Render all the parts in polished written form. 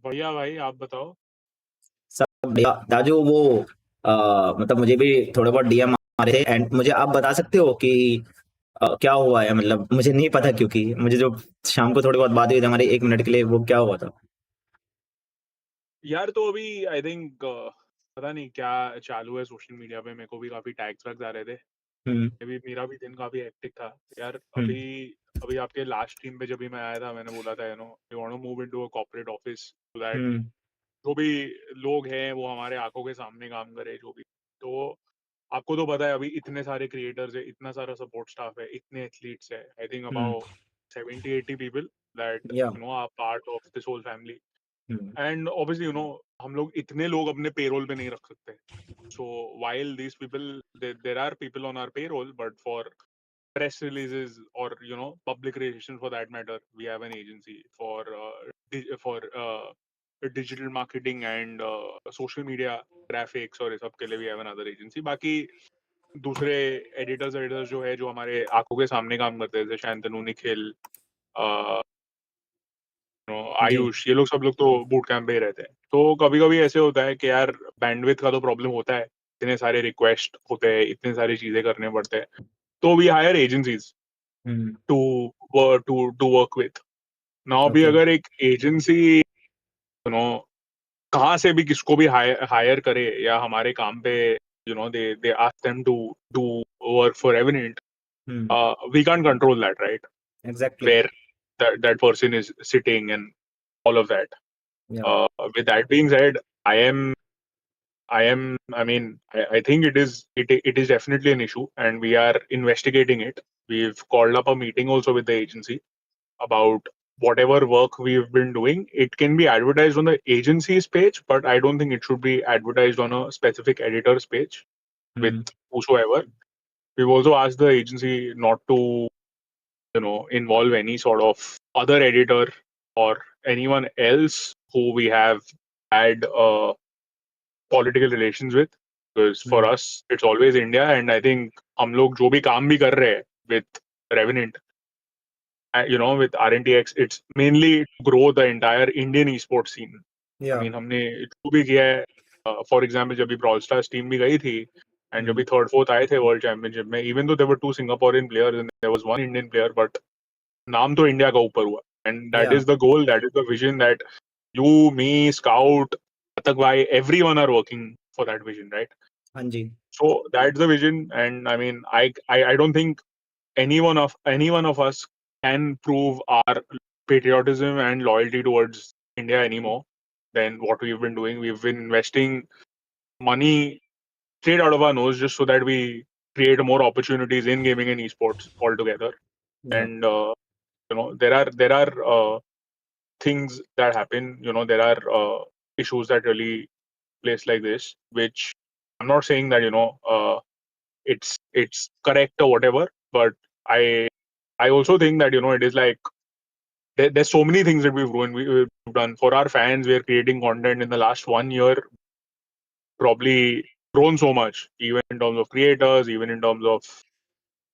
बढ़िया भाई, आप बताओ। सब बढ़िया दाजू। वो मतलब मुझे भी थोड़े बहुत डीएम आ रहे थे एंड मुझे आप बता सकते हो कि क्या हुआ है? मतलब मुझे नहीं पता, क्योंकि मुझे जो शाम को थोड़ी बहुत बात हुई थी हमारी 1 मिनट के लिए, वो क्या हुआ था? यार तो अभी आई थिंक पता नहीं क्या चालू है सोशल मीडिया पे। मेरे को भी काफी टैग्स वैग्स आ रहे थे। हम्म। मेरा भी दिन काफी हेक्टिक था यार। हम्म। अभी अभी आपके लास्ट टीम पे जब भी मैं आया था, मैंने बोला था you want to move into a corporate office so that hmm. जो भी लोग हैं वो हमारे आंखों के सामने काम करे जो भी। तो आपको तो पता है अभी इतने सारे क्रिएटर्स है, इतना सारा सपोर्ट स्टाफ है, इतने एथलीट्स है। I think hmm. About 70-80 people that या। Are part of this whole family. Hmm. And obviously हम लोग इतने लोग अपने पेरोल पे नहीं रख सकते। सो while these people, there are people on our payroll, but for press releases or public relations for that matter, we have an agency for digital marketing and social media graphics, और इस सब के लिए we have another agency। बाकी दूसरे editors जो है, जो हमारे आंखों के सामने काम करते हैं, जैसे शांतनु, निखिल, जी। आयुष, ये लोग सब लोग तो बूट कैंप पे ही रहते हैं। तो कभी कभी ऐसे होता है कि यार बैंडविड्थ का तो प्रॉब्लम होता है, इतने सारे रिक्वेस्ट होते हैं, इतने सारी चीजें करने पड़ते हैं। तो we hire agencies hmm. To to work with. Now भी ओके। अगर एक एजेंसी कहाँ से भी किसको भी हायर करे या हमारे काम पे दे दे ask them to do work for एवरेंट, hmm. We can't control that, right? Exactly. Where that person is sitting and all of that. या। With that being said, I am, I mean, I think it is definitely an issue, and we are investigating it. We've called up a meeting also with the agency about whatever work we've been doing. It can be advertised on the agency's page, but I don't think it should be advertised on a specific editor's page hmm. with whosoever. We've also asked the agency not to, involve any sort of other editor or anyone else who we have had political relations with, because for hmm. us it's always India, and I think हम लोग जो भी काम भी कर रहे हैं with Revenant, with RNTX, it's mainly to grow the entire Indian esports scene. I या। mean, हमने जो भी किया है, फॉर एग्जाम्पल जब भी ब्रॉल स्टार्स टीम भी गई थी एंड जब भी हम्म। थर्ड फोर्थ आए थे वर्ल्ड चैंपियनशिप में, even though there were 2 Singaporean players and there was 1 Indian player, but नाम तो इंडिया का ऊपर हुआ। एंड दैट या। Is the goal, that is the vision that you, me, Scout, Ghatak bhai, everyone are working for that vision, right? हाँ जी। So that's the vision, and I mean, I don't think any one of us can prove our patriotism and loyalty towards India anymore than what we've been doing. We've been investing money straight out of our nose just so that we create more opportunities in gaming and esports altogether. या। And there are things that happen. There are issues that really place like this, which I'm not saying that it's correct or whatever, but I I also think that it is like there's so many things that we've done for our fans. We're creating content in the last 1 year, probably grown so much, even in terms of creators, even in terms of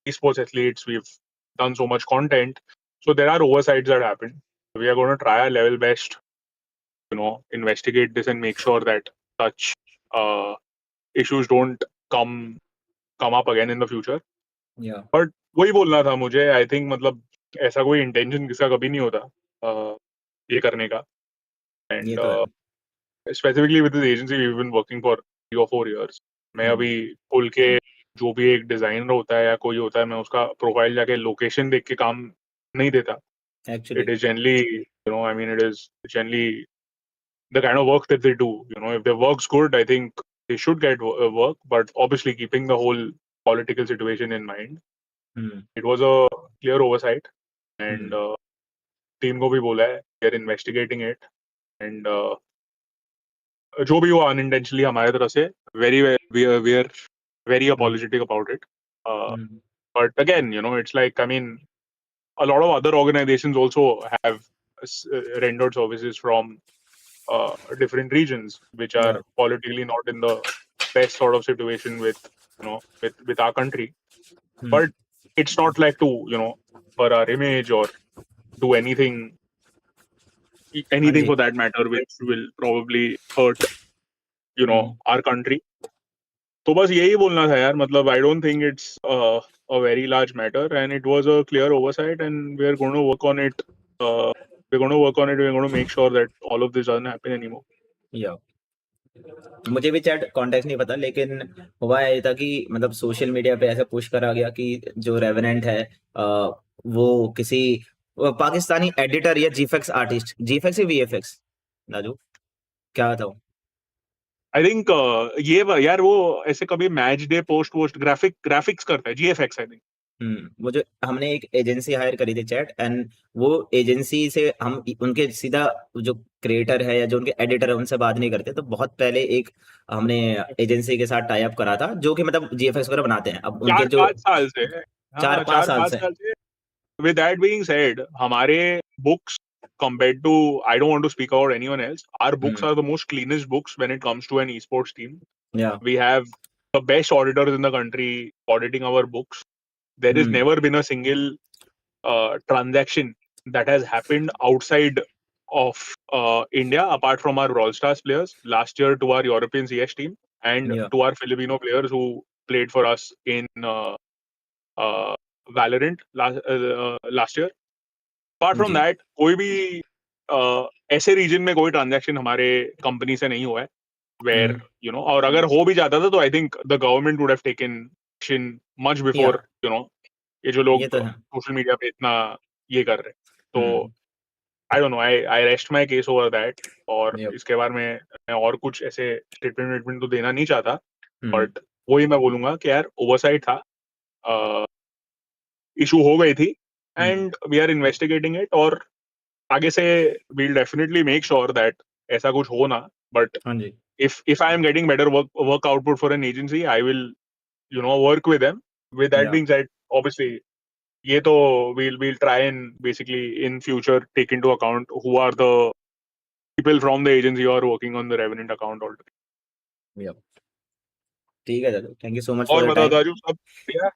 esports athletes. We've done so much content, so there are oversights that happen. We are going to try our level best, investigate this and make sure that such uh, issues don't come up again in the future. या। But वही बोलना था मुझे, I think मतलब ऐसा कोई intention किसका कभी नहीं होता ये करने का। ये एंड तो है। Specifically with this agency we have been working for 3 or 4 years। मैं हम्म। अभी खुल के जो भी एक डिजाइनर होता है या कोई होता है, मैं उसका प्रोफाइल जाके लोकेशन देख के काम नहीं देता। Actually. It is generally, I mean, it is generally the kind of work that they do. If their work's good, I think they should get work, but obviously keeping the whole political situation in mind. Hmm. It was a clear oversight, and hmm. Team को भी बोला है, we are investigating it, and जो भी हुआ unintentionally हमारे तरफ से, very we are very hmm. apologetic about it. Uh, hmm. but again, it's like, I mean, a lot of other organizations also have rendered services from different regions, which are या। politically not in the best sort of situation with with our country. Hmm. But it's not like to for our image or do anything हाँ anything ji. for that matter which will probably hurt our country. तो बस यही बोलना था यार, मतलब I don't think it's a very large matter and it was a clear oversight and we're going to work on it. We're going to work on it. We're going to make sure that all of this doesn't happen anymore. या मुझे भी chat context नहीं पता, लेकिन हुआ ये था कि मतलब सोशल मीडिया पे ऐसे पुश करा गया कि जो रेवेनेंट है वो किसी पाकिस्तानी एडिटर या जीफेक्स आर्टिस्ट, जीफेक्स या वीएफएक्स, राजू क्या बताऊं। I think यार वो ऐसे कभी मैच डे पोस्ट ग्राफिक्स करता है, GFX I think. वो जो हमने एक एजेंसी हायर करी थी चैट, एंड वो एजेंसी से हम उनके सीधा जो क्रिएटर है या जो उनके एडिटर है उनसे बात नहीं करते, तो बहुत पहले एक हमने एजेंसी के साथ टाई अप करा था जो कि मतलब जीएफएक्स वगैरह बनाते हैं। अब उनके जो 4-5 साल से, हाँ 4-5 साल 4-5 से। साल से. With that being said, हमारे books compared to, I don't want to speak about anyone else, our books are the most cleanest books when it comes to an esports team. या We have the best auditors in the country auditing our books. There has never been a single transaction that has happened outside of India, apart from our Brawl Stars players last year, to our European CS team, and या to our Filipino players who played for us in uh, Valorant last year. Apart from ji that, कोई भी ऐसे reason में कोई transaction हमारे company से नहीं हुआ है वेयर और अगर हो भी जाता था तो I think the government would have taken action much या बिफोर ये जो ये लोग तो है। सोशल मीडिया पे इतना ये कर रहे हैं. तो hmm I don't know, I rest my case over that. और yep, इसके बारे में मैं और कुछ ऐसे स्टेटमेंट तो देना नहीं चाहता, हम्म बट वही मैं बोलूंगा कि यार ओवरसाइट था, इशू हो गई थी, hmm, and we are investigating it. और आगे से we'll definitely make sure that ऐसा कुछ हो ना. बट हाँ जी if I am getting better work output for an agency, I will work with them. With that या being said, obviously ये तो we'll try and basically in future take into account who are the people from the agency who are working on the Revenant account already. या ठीक है दादू, thank you so much for और your बता time. दाजू, सब बढ़िया?